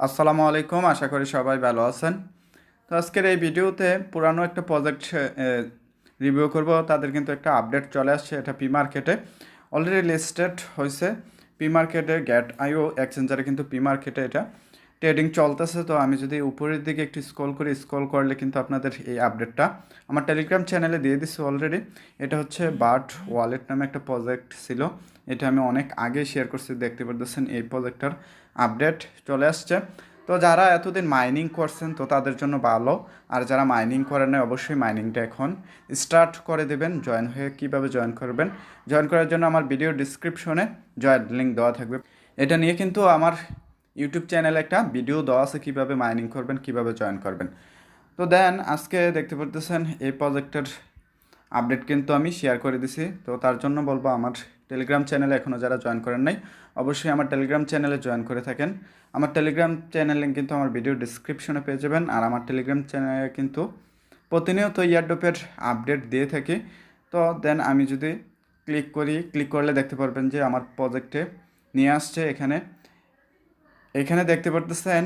আসসালামু আলাইকুম, আশা করি সবাই ভালো আছেন। তো আজকের এই ভিডিওতে পুরানো একটা প্রজেক্ট রিভিউ করব। তাদের কিন্তু একটা আপডেট চলে আসছে, এটা পি মার্কেটে অলরেডি লিস্টেড হয়েছে। পি মার্কেটে গ্যাট আইও এক্সচেঞ্জারে কিন্তু পি মার্কেটে এটা ট্রেডিং চলতেছে। তো আমি যদি উপরের দিকে একটু স্ক্রল করলে কিন্তু আপনাদের এই আপডেটটা আমার টেলিগ্রাম চ্যানেলে দিয়ে দিচ্ছি অলরেডি। এটা হচ্ছে বার্ড ওয়ালেট নামে একটা প্রজেক্ট ছিল, এটা আমি অনেক আগে শেয়ার করছি। দেখতে পারতেছেন এই প্রজেক্টটার আপডেট চলে আসছে। তো যারা এতদিন মাইনিং করছেন তো তাদের জন্য ভালো, আর যারা মাইনিং করেন না অবশ্যই মাইনিংটা এখন স্টার্ট করে দেবেন। জয়েন হয়ে কীভাবে জয়েন করবেন, জয়েন করার জন্য আমার ভিডিও ডিসক্রিপশনে জয়েন লিঙ্ক দেওয়া থাকবে। এটা নিয়ে কিন্তু আমার ইউটিউব চ্যানেলে একটা ভিডিও দেওয়া আছে কীভাবে মাইনিং করবেন, কীভাবে জয়েন করবেন। তো দেন আজকে দেখতে পারতেছেন এই প্রজেক্টের আপডেট কিন্তু আমি শেয়ার করে দিছি। তো তার জন্য বলবো আমার টেলিগ্রাম চ্যানেলে এখনও যারা জয়েন করেন নাই অবশ্যই আমার টেলিগ্রাম চ্যানেলে জয়েন করে থাকেন। আমার টেলিগ্রাম চ্যানেল লিঙ্ক কিন্তু আমার ভিডিও ডিসক্রিপশনে পেয়ে যাবেন। আর আমার টেলিগ্রাম চ্যানেলে কিন্তু প্রতিনিয়ত ইয়ারড্রপের আপডেট দিয়ে থাকি। তো দেন আমি যদি ক্লিক করলে দেখতে পারবেন যে আমার প্রজেক্টে নিয়ে আসছে। এখানে দেখতে পারতেছেন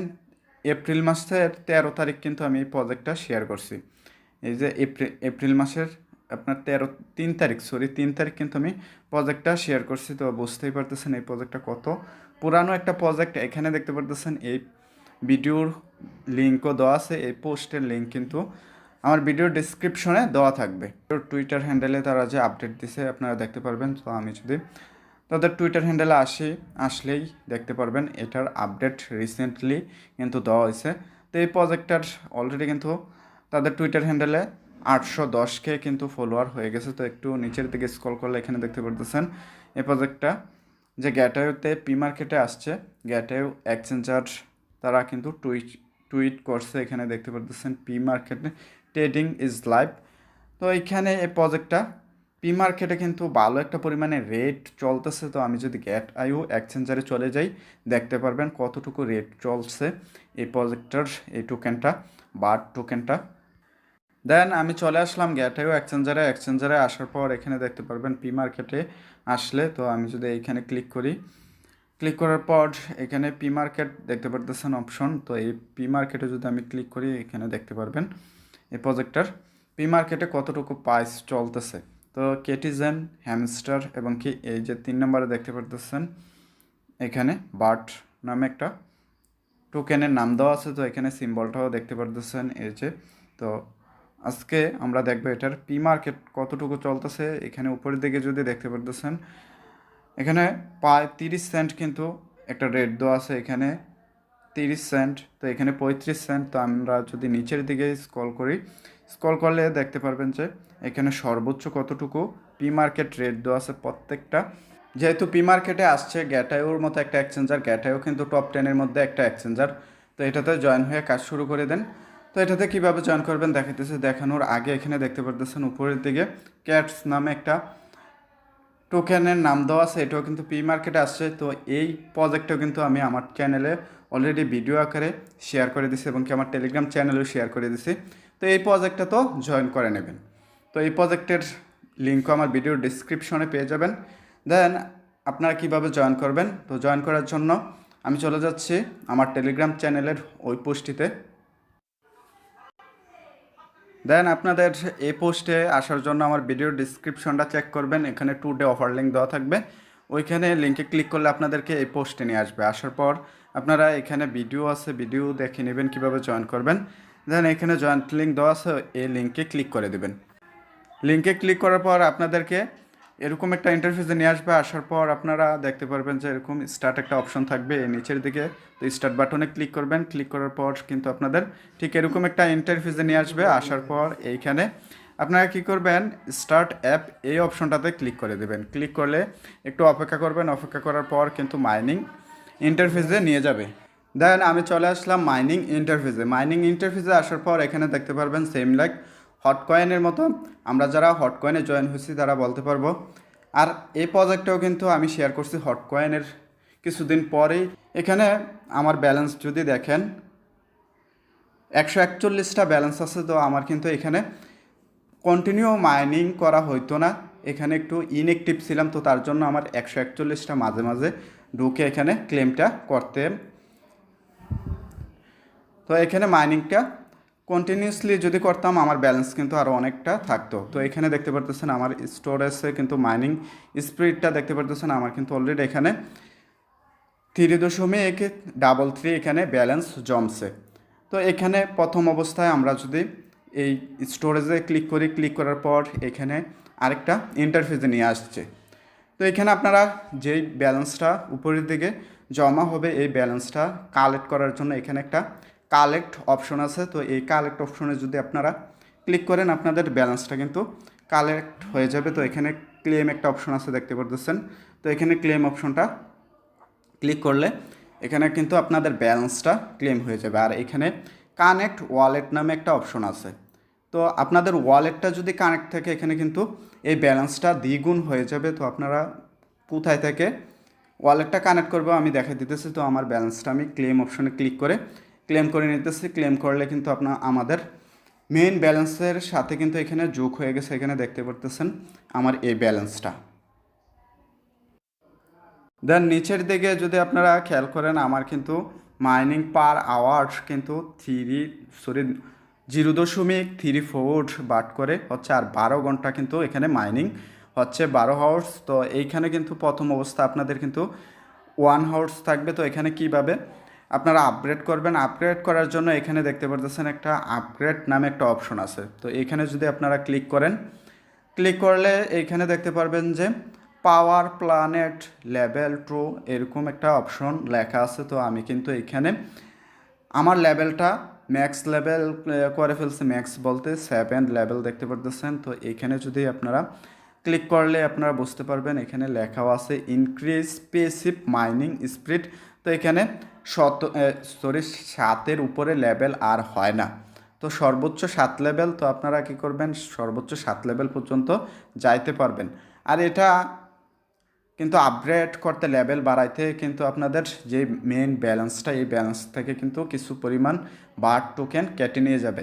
এপ্রিল মাসের 13 তারিখ কিন্তু আমি এই প্রজেক্টটা শেয়ার করছি। এই যে এপ্রিল মাসের আপনার 3 তারিখ কিন্তু আমি প্রজেক্টটা শেয়ার করছি। তো বুঝতেই পারতেছেন এই প্রজেক্টটা কত পুরানো একটা প্রজেক্ট। এখানে দেখতে পারতেছেন এই ভিডিওর লিঙ্কও দেওয়া আছে, এই পোস্টের লিঙ্ক কিন্তু আমার ভিডিও ডিসক্রিপশনে দেওয়া থাকবে। টুইটার হ্যান্ডেলে তারা যে আপডেট দিছে আপনারা দেখতে পারবেন। তো আমি যদি তাদের টুইটার হ্যান্ডেলে আসলেই দেখতে পারবেন এটার আপডেট রিসেন্টলি কিন্তু দেওয়া হয়েছে। তো এই প্রজেক্টটার অলরেডি কিন্তু তাদের টুইটার হ্যান্ডেলে 810K কিন্তু ফলোয়ার হয়ে গেছে। তো একটু নিচের দিকে স্ক্রল করলে এখানে দেখতে পারতেছেন এই প্রজেক্টটা যে গ্যাটাইওতে পি মার্কেটে আসছে। গ্যাটাইও এক্সচেঞ্জার তারা কিন্তু টুইট করছে, এখানে দেখতে পারতেছেন পি মার্কেটে ট্রেডিং ইজ লাইভ। তো এইখানে এই প্রজেক্টটা পি মার্কেটে কিন্তু ভালো একটা পরিমাণে রেট চলতেছে। তো আমি যদি গ্যাট আইও এক্সচেঞ্জারে চলে যাই দেখতে পারবেন কতটুকু রেট চলছে এই প্রজেক্টটার, এই টোকেনটা বার্ড টোকেনটা। দেন আমি চলে আসলাম গ্যাট আইও এক্সচেঞ্জারে আসার পর এখানে দেখতে পারবেন পি মার্কেটে আসলে। তো আমি যদি এইখানে ক্লিক করার পর এখানে পি মার্কেট দেখতে পারতেছেন অপশন। তো এই পি মার্কেটে যদি আমি ক্লিক করি এখানে দেখতে পারবেন এই প্রজেক্টটার পি মার্কেটে কতটুকু প্রাইস চলতেছে। তো কেটিজেন হ্যামস্টার এবং কি এই যে 3 নম্বরে দেখতে পারতেছেন এখানে বার্ড নামে একটা টোকেনের নাম দেওয়া আছে। তো এখানে সিম্বলটাও দেখতে পারতেছেন এই যে। তো আজকে আমরা দেখবো এটার পি মার্কেট কতটুকু চলতেছে। এখানে উপরের দিকে যদি দেখতে পারতেছেন এখানে প্রায় 30 সেন্ট কিন্তু একটা রেট দেওয়া আছে, এখানে 30 সেন্ট, তো এখানে 35 সেন্ট। তো আমরা যদি নিচের দিকে স্ক্রল করলে দেখতে পারবেন যে এখানে সর্বোচ্চ কতটুকু পি মার্কেট রেট দেওয়া আছে প্রত্যেকটা। যেহেতু পি মার্কেটে আসছে গ্যাটাইওর মতো একটা এক্সচেঞ্জার, গ্যাটাইও কিন্তু টপ 10-এর মধ্যে একটা এক্সচেঞ্জার। তো এটাতে জয়েন হয়ে কাজ শুরু করে দেন। তো এটাতে কীভাবে জয়েন করবেন দেখানোর আগে এখানে দেখতে পারতেছেন উপরের দিকে ক্যাটস নামে একটা টোকেনের নাম দেওয়া আছে, এটাও কিন্তু পি মার্কেটে আসছে। তো এই প্রজেক্টটাও কিন্তু আমি আমার চ্যানেলে অলরেডি ভিডিও আকারে শেয়ার করে দিছি এবং কি আমার টেলিগ্রাম চ্যানেলেও শেয়ার করে দিছি। তো এই প্রজেক্টটা তো জয়েন করে নেবেন। তো এই প্রজেক্টের লিঙ্কও আমার ভিডিওর ডিসক্রিপশনে পেয়ে যাবেন। দেন আপনারা কীভাবে জয়েন করবেন, তো জয়েন করার জন্য আমি চলে যাচ্ছি আমার টেলিগ্রাম চ্যানেলের ওই পোস্টটিতে। দেন আপনাদের এই পোস্টে আসার জন্য আমার ভিডিওর ডিসক্রিপশনটা চেক করবেন, এখানে 2 ডে অফার লিঙ্ক দেওয়া থাকবে। ওইখানে লিঙ্কে ক্লিক করলে আপনাদেরকে এই পোস্টে নিয়ে আসবে। আসার পর আপনারা এখানে ভিডিও আছে, ভিডিও দেখে নেবেন কীভাবে জয়েন করবেন। দেন এখানে জয়েন্ট লিঙ্ক দেওয়া আছে, এই লিঙ্কে ক্লিক করে দেবেন। লিঙ্কে ক্লিক করার পর আপনাদেরকে এরকম একটা ইন্টারফেসে নিয়ে আসবে। আসার পর আপনারা দেখতে পারবেন যে এরকম স্টার্ট একটা অপশন থাকবে এই নিচের দিকে। তো স্টার্ট বাটনে ক্লিক করবেন, ক্লিক করার পর কিন্তু আপনাদের ঠিক এরকম একটা ইন্টারফেসে নিয়ে আসবে। আসার পর এইখানে আপনারা কী করবেন, স্টার্ট অ্যাপ এই অপশনটাতে ক্লিক করে দেবেন। ক্লিক করলে একটু অপেক্ষা করবেন, অপেক্ষা করার পর কিন্তু মাইনিং ইন্টারফেসে নিয়ে যাবে। দেন আমি চলে আসলাম মাইনিং ইন্টারফেসে আসার পর এখানে দেখতে পারবেন সেম লাইক হটকয়েনের মতো আমরা যারা হটকয়েনে জয়েন হয়েছি তারা বলতে পারবো। আর এই প্রজেক্টটাও কিন্তু আমি শেয়ার করছি হটকয়েনের কিছুদিন পরেই। এখানে আমার ব্যালেন্স যদি দেখেন 141টা ব্যালেন্স আছে। তো আমার কিন্তু এখানে কন্টিনিউ মাইনিং করা হইতো না, এখানে একটু ইনঅ্যাক্টিভ ছিলাম। তো তার জন্য আমার 141টা মাঝে মাঝে ঢুকে এখানে ক্লেমটা করতে তো এখানে মাইনিংটা কন্টিনিউসলি যদি করতাম আমার ব্যালেন্স কিন্তু আরও অনেকটা থাকতো। তো এখানে দেখতে পারতেছেন আমার স্টোরেজে কিন্তু মাইনিং স্পিডটা দেখতে পারতেছেন আমার কিন্তু অলরেডি এখানে 3.33 এখানে ব্যালেন্স জমছে। তো এখানে প্রথম অবস্থায় আমরা যদি এই স্টোরেজে ক্লিক করি, ক্লিক করার পর এখানে আরেকটা ইন্টারফেসে নিয়ে আসছে। তো এখানে আপনারা যেই ব্যালেন্সটা উপরের দিকে জমা হবে এই ব্যালেন্সটা কালেক্ট করার জন্য এখানে একটা কালেক্ট অপশন আছে। তো এই কালেক্ট অপশনে যদি আপনারা ক্লিক করেন আপনাদের ব্যালেন্সটা কিন্তু কালেক্ট হয়ে যাবে। তো এখানে ক্লেম একটা অপশন আছে দেখতে পারতেছেন। তো এখানে ক্লেম অপশনটা ক্লিক করলে এখানে কিন্তু আপনাদের ব্যালেন্সটা ক্লেম হয়ে যাবে। আর এখানে কানেক্ট ওয়ালেট নামে একটা অপশন আছে। তো আপনাদের ওয়ালেটটা যদি কানেক্ট থাকে এখানে কিন্তু এই ব্যালেন্সটা দ্বিগুণ হয়ে যাবে। তো আপনারা কোথায় থেকে ওয়ালেটটা কানেক্ট করবো আমি দেখা দিতেছি। তো আমার ব্যালেন্সটা আমি ক্লেম অপশনে ক্লিক করে ক্লেম করে নিতেছি। ক্লেম করলে কিন্তু আমাদের মেইন ব্যালেন্সের সাথে কিন্তু এখানে যোগ হয়ে গেছে। এখানে দেখতে পারতেছেন আমার এই ব্যালেন্সটা। দেন নিচের দিকে যদি আপনারা খেয়াল করেন আমার কিন্তু মাইনিং পার আওয়ার কিন্তু 0.34 বাট করে হচ্ছে। আর 12 ঘন্টা কিন্তু এখানে মাইনিং হচ্ছে 12 আওয়ার্স। তো এইখানে কিন্তু প্রথম অবস্থা আপনাদের কিন্তু 1 আওয়ার্স থাকবে। তো এখানে কিভাবে আপনারা আপগ্রেড করবেন, আপগ্রেড করার জন্য এখানে দেখতে পারতেছেন একটা আপগ্রেড নামে একটা অপশন আছে। তো এইখানে যদি আপনারা ক্লিক করেন, ক্লিক করলে এইখানে দেখতে পারবেন যে পাওয়ার প্ল্যানেট লেভেল 2 এরকম একটা অপশন লেখা আছে। তো আমি কিন্তু এখানে আমার লেভেলটা ম্যাক্স লেভেল করে ফেলছি। ম্যাক্স বলতে 7 লেভেল দেখতে পারতেছেন। তো এইখানে যদি আপনারা ক্লিক করলে আপনারা বুঝতে পারবেন এখানে লেখাও আছে ইনক্রিজ পেসিভ মাইনিং স্পিড। তো এখানে 7-এর উপরে লেভেল আর হয় না। তো সর্বোচ্চ 7 লেভেল। তো আপনারা কী করবেন, সর্বোচ্চ 7 লেভেল পর্যন্ত যাইতে পারবেন। আর এটা কিন্তু আপগ্রেড করতে লেভেল বাড়াইতে কিন্তু আপনাদের যে মেইন ব্যালেন্সটা এই ব্যালেন্স থেকে কিন্তু কিছু পরিমাণ বার টোকেন কেটে নিয়ে যাবে।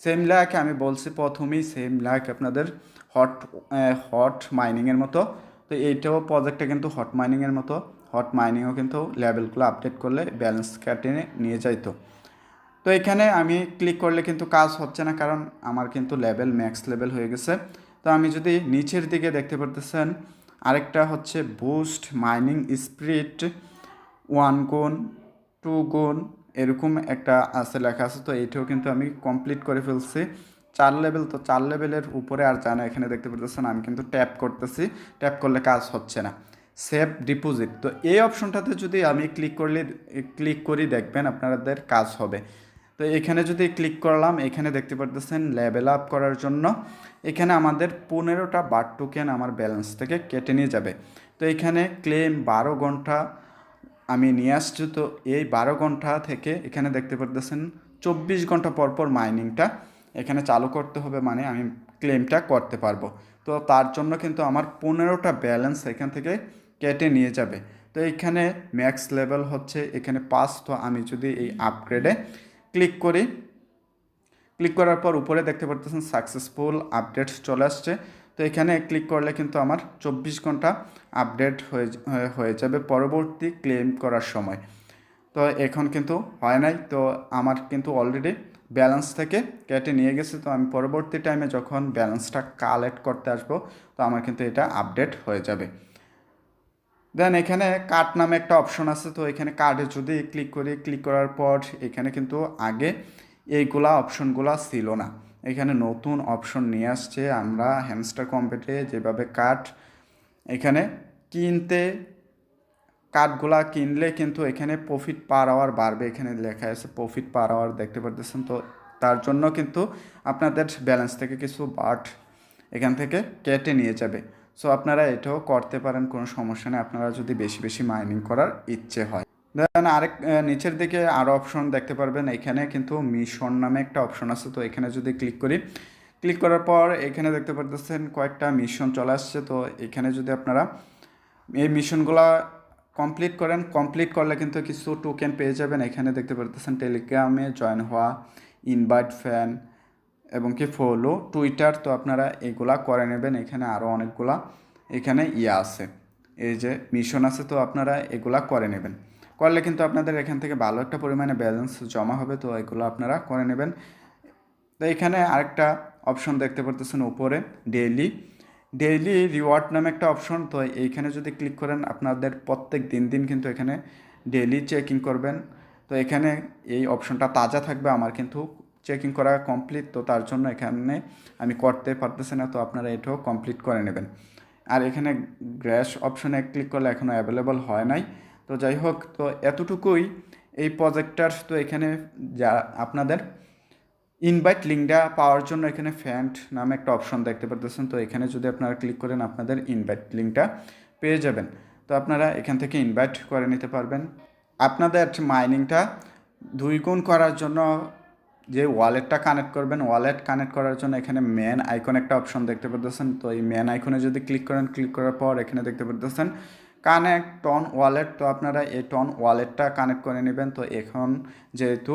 সেম লাইক আমি বলছি প্রথমেই, সেম লাইক আপনাদের হট মাইনিংয়ের মতো। তো এইটাও প্রজেক্টটা কিন্তু হট মাইনিংয়ের মতো। হট মাইনিংও কিন্তু লেভেলগুলো আপডেট করলে ব্যালেন্স কেটে নিয়ে যাইতো। তো এখানে আমি ক্লিক করলে কিন্তু কাজ হচ্ছে না, কারণ আমার কিন্তু লেভেল ম্যাক্স লেভেল হয়ে গেছে। তো আমি যদি নিচের দিকে দেখতে পারতেছেন আরেকটা হচ্ছে বুস্ট মাইনিং স্পিড 1 গুণ 2 গুণ এরকম একটা আছে, লেখা আছে। তো এইটাও কিন্তু আমি কমপ্লিট করে ফেলছি 4 লেভেল। তো 4 লেভেলের উপরে আর যায় না। এখানে দেখতে পারতেছেন আমি কিন্তু ট্যাপ করতেছি, ট্যাপ করলে কাজ হচ্ছে না। সেভ ডিপোজিট, তো এই অপশনটাতে যদি আমি ক্লিক করি দেখবেন আপনাদের কাজ হবে। তো এখানে যদি ক্লিক করলাম এখানে দেখতে পারতেছেন লেভেল আপ করার জন্য এখানে আমাদের 15টা বার টোকেন আমার ব্যালেন্স থেকে কেটে নিয়ে যাবে। তো এখানে ক্লেম 12 ঘন্টা আমি নিয়ে আসছি। তো এই 12 ঘন্টা থেকে এখানে দেখতে পারতেছেন 24 ঘন্টা পর পর মাইনিংটা এখানে চালু করতে হবে, মানে আমি ক্লেমটা করতে পারবো। তো তার জন্য কিন্তু আমার 15টা ব্যালেন্স এখান থেকে কেটে নিয়ে যাবে। তো এইখানে ম্যাক্স লেভেল হচ্ছে এখানে 5। তো আমি যদি এই আপগ্রেডে ক্লিক করি, ক্লিক করার পর উপরে দেখতে পারতেছেন সাকসেসফুল আপডেট চলে আসছে। তো এখানে ক্লিক করলে কিন্তু আমার 24 ঘন্টা আপডেট হয়ে যাবে পরবর্তী ক্লেম করার সময়। তো এখন কিন্তু হয় নাই। তো আমার কিন্তু অলরেডি ব্যালেন্স থেকে কেটে নিয়ে গেছে। তো আমি পরবর্তী টাইমে যখন ব্যালেন্সটা কালেক্ট করতে আসবো তো আমার কিন্তু এটা আপডেট হয়ে যাবে। দেন এখানে কার্ড নামে একটা অপশন আছে। তো এখানে কার্ডে যদি ক্লিক করি, ক্লিক করার পর এখানে কিন্তু আগে এইগুলা অপশনগুলা ছিল না, এখানে নতুন অপশন নিয়ে আসছে। আমরা হ্যামস্টার কম্পিউটে যেভাবে কার্ড এখানে কিনতে, কার্ডগুলা কিনলে কিন্তু এখানে প্রফিট পার আওয়ার বাড়বে। এখানে লেখা আছে প্রফিট পার আওয়ার দেখতে পারতেছেন। তো তার জন্য কিন্তু আপনাদের ব্যালেন্স থেকে কিছু বাট এখান থেকে কেটে নিয়ে যাবে। সো আপনারা এটাও করতে পারেন, কোনো সমস্যা নেই আপনারা যদি বেশি বেশি মাইনিং করার ইচ্ছে হয়। দেন নিচের দিকে আরও অপশন দেখতে পারবেন। এখানে কিন্তু মিশন নামে একটা অপশন আছে। তো এখানে যদি ক্লিক করি, ক্লিক করার পর এখানে দেখতে পারতেছেন কয়েকটা মিশন চলে আসছে। তো এখানে যদি আপনারা এই মিশনগুলা কমপ্লিট করেন, কমপ্লিট করলে কিন্তু কিছু টোকেন পেয়ে যাবেন। এখানে দেখতে পারতেছেন টেলিগ্রামে জয়েন হওয়া, ইনভাইট ফ্যান এবং কি ফলো টুইটার। তো আপনারা এগুলা করে নেবেন। এখানে আরও অনেকগুলা এখানে আছে, এই যে মিশন আছে। তো আপনারা এগুলা করে নেবেন। করলে কিন্তু আপনাদের এখান থেকে ভালো একটা পরিমাণে ব্যালেন্স জমা হবে। তো এগুলো আপনারা করে নেবেন। তো এখানে আরেকটা অপশন দেখতে পারতেছেন উপরে, ডেইলি রিওয়ার্ড নামে একটা অপশন। তো এইখানে যদি ক্লিক করেন আপনাদের প্রত্যেক দিন কিন্তু এখানে ডেইলি চেকিং করবেন। তো এখানে এই অপশনটা তাজা থাকবে, আমার কিন্তু চেকিং করা কমপ্লিট, তো তার জন্য এখানে আমি করতে পারতেছি না। তো আপনারা এটাও কমপ্লিট করে নেবেন। আর এখানে গ্র্যাশ অপশনে ক্লিক করলে এখনও অ্যাভেলেবল হয় নাই। তো যাই হোক, তো এতটুকুই এই প্রজেক্টটার। তো এখানে যা আপনাদের ইনভাইট লিঙ্কটা পাওয়ার জন্য এখানে ফ্যান্ট নামে একটা অপশন দেখতে পারতেছেন। তো এখানে যদি আপনারা ক্লিক করেন আপনাদের ইনভাইট লিঙ্কটা পেয়ে যাবেন। তো আপনারা এখান থেকে ইনভাইট করে নিতে পারবেন। আপনাদের মাইনিংটা 2 গুণ করার জন্য যে ওয়ালেটটা কানেক্ট করবেন, ওয়ালেট কানেক্ট করার জন্য এখানে মেন আইকন একটা অপশন দেখতে পারতেছেন। তো এই মেন আইকনে যদি ক্লিক করেন, ক্লিক করার পর এখানে দেখতে পারতেছেন কানেক্ট টন ওয়ালেট। তো আপনারা এই টন ওয়ালেটটা কানেক্ট করে নেবেন। তো এখন যেহেতু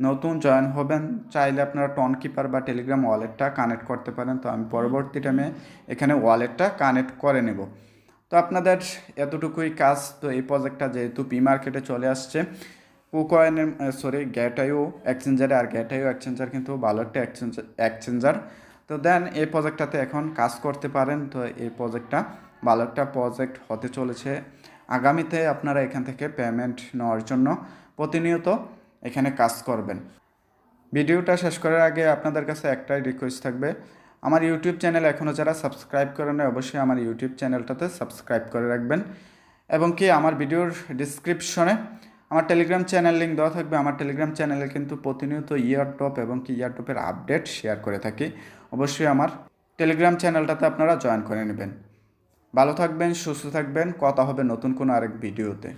নতুন জয়েন হবেন, চাইলে আপনারা টন কিপার বা টেলিগ্রাম ওয়ালেটটা কানেক্ট করতে পারেন। তো আমি পরবর্তী টাইমে এখানে ওয়ালেটটা কানেক্ট করে নেব। তো আপনাদের এতটুকুই কাজ। তো এই প্রজেক্টটা যেহেতু পি মার্কেটে চলে আসছে, কুকয়েনের গ্যাটাইও এক্সচেঞ্জারে, আর গ্যাটাইও এক্সচেঞ্জার কিন্তু ভালো একটা এক্সচেঞ্জার। তো দেন এই প্রজেক্টটাতে এখন কাজ করতে পারেন। তো এই প্রজেক্টটা ভালো একটা প্রজেক্ট হতে চলেছে। আগামীতে আপনারা এখান থেকে পেমেন্ট নেওয়ার জন্য প্রতিনিয়ত এখানে কাজ করবেন। ভিডিওটা শেষ করার আগে আপনাদের কাছে একটাই রিকোয়েস্ট থাকবে, আমার ইউটিউব চ্যানেল এখনও যারা সাবস্ক্রাইব করেন অবশ্যই আমার ইউটিউব চ্যানেলটাতে সাবস্ক্রাইব করে রাখবেন। এবং কি আমার ভিডিওর ডিসক্রিপশনে আমার টেলিগ্রাম চ্যানেল লিঙ্ক দেওয়া থাকবে। আমার টেলিগ্রাম চ্যানেলে কিন্তু প্রতিনিয়ত ইয়ারড্রপ এবং কি ইয়ারড্রপের আপডেট শেয়ার করে থাকি। অবশ্যই আমার টেলিগ্রাম চ্যানেলটাতে আপনারা জয়েন করে নেবেন। ভালো থাকবেন, সুস্থ থাকবেন, কথা হবে নতুন কোনো আরেক ভিডিওতে।